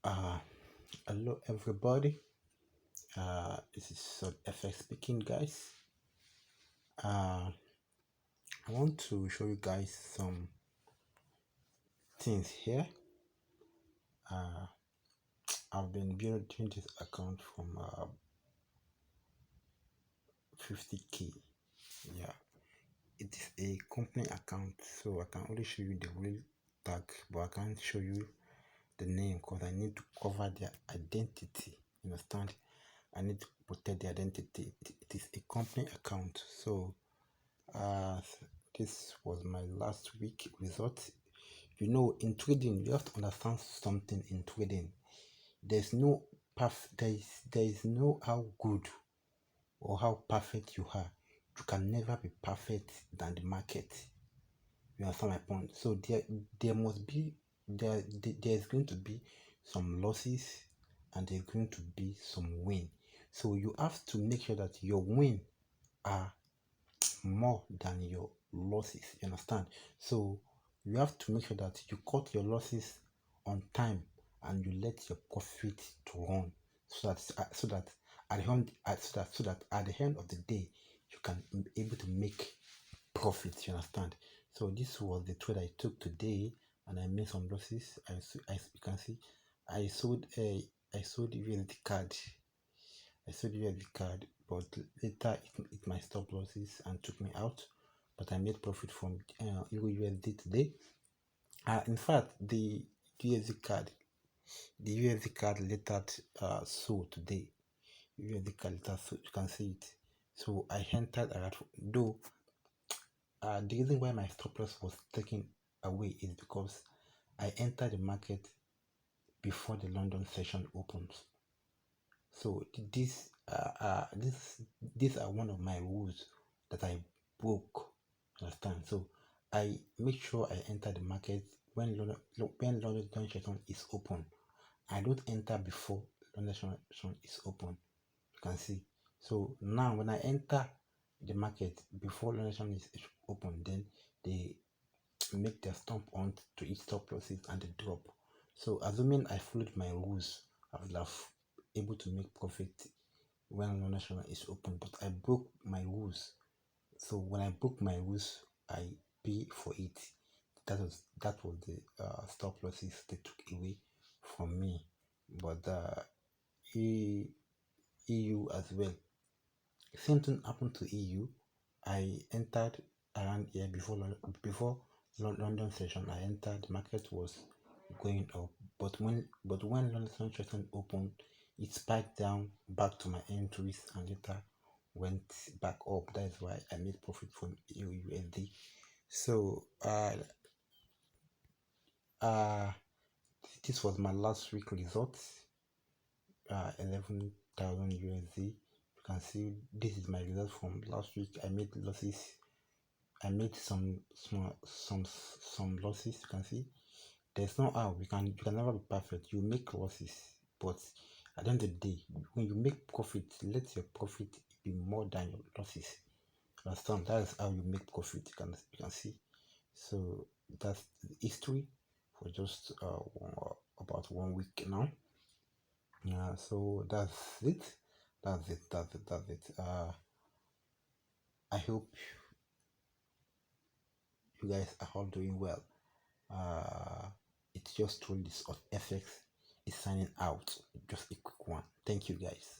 Uh, Hello everybody. This is FX speaking, guys. I want to show you guys some things here. I've been building this account from 50k. Yeah, it is a company account, so I can only show you the real tag, but I can't show you the name because I need to cover their identity. You understand? I need to protect the identity. It is a company account, so uh this was my last week result. In trading you have to understand something. In trading there's no there is no how good or how perfect you are. You can never be perfect than the market. You understand my point? So there must be there's going to be some losses and there's going to be some win. So you have to make sure that your win are more than your losses. You understand? So you have to make sure that you cut your losses on time and you let your profit to run, so that at the end so that at the end of the day you can be able to make profits. You understand? So this was the trade I took today, and I made some losses. As you can see, I sold a I sold USD card. I sold USD card, but later it my stop losses and took me out. But I made profit from Euro USD today. In fact, USD card, the USD card later sold today. USD card later sold, you can see it. So I entered around, though the reason why my stop loss was taken away is because I entered the market before the London session opens. So these are one of my rules that I broke. Understand? So I make sure I enter the market when London session is open. I don't enter before London session is open. You can see. So now when I enter the market before London session is open, then they make their stomp on to each stop losses and the drop. So assuming I followed my rules, I would have able to make profit when London session is open, but I broke my rules. So when I broke my rules, I pay for it. That was the stop losses they took away from me. But EU as well. Same thing happened to EU. I entered around here before London session. I entered. The market was going up, but when London session opened, it spiked down back to my entries and later went back up. That is why I made profit from USD. So this was my last week results. 11,000 USD. You can see this is my result from last week. I made losses. I made some losses. You can see there's no how you can never be perfect. You make losses, but at the end of the day, when you make profit, let your profit be more than your losses. Understand? That is how you make profit. You can see. So that's the history for just about 1 week now. So that's it. I hope you guys are all doing well. It's just Truly FX is signing out. Just a quick one. Thank you guys.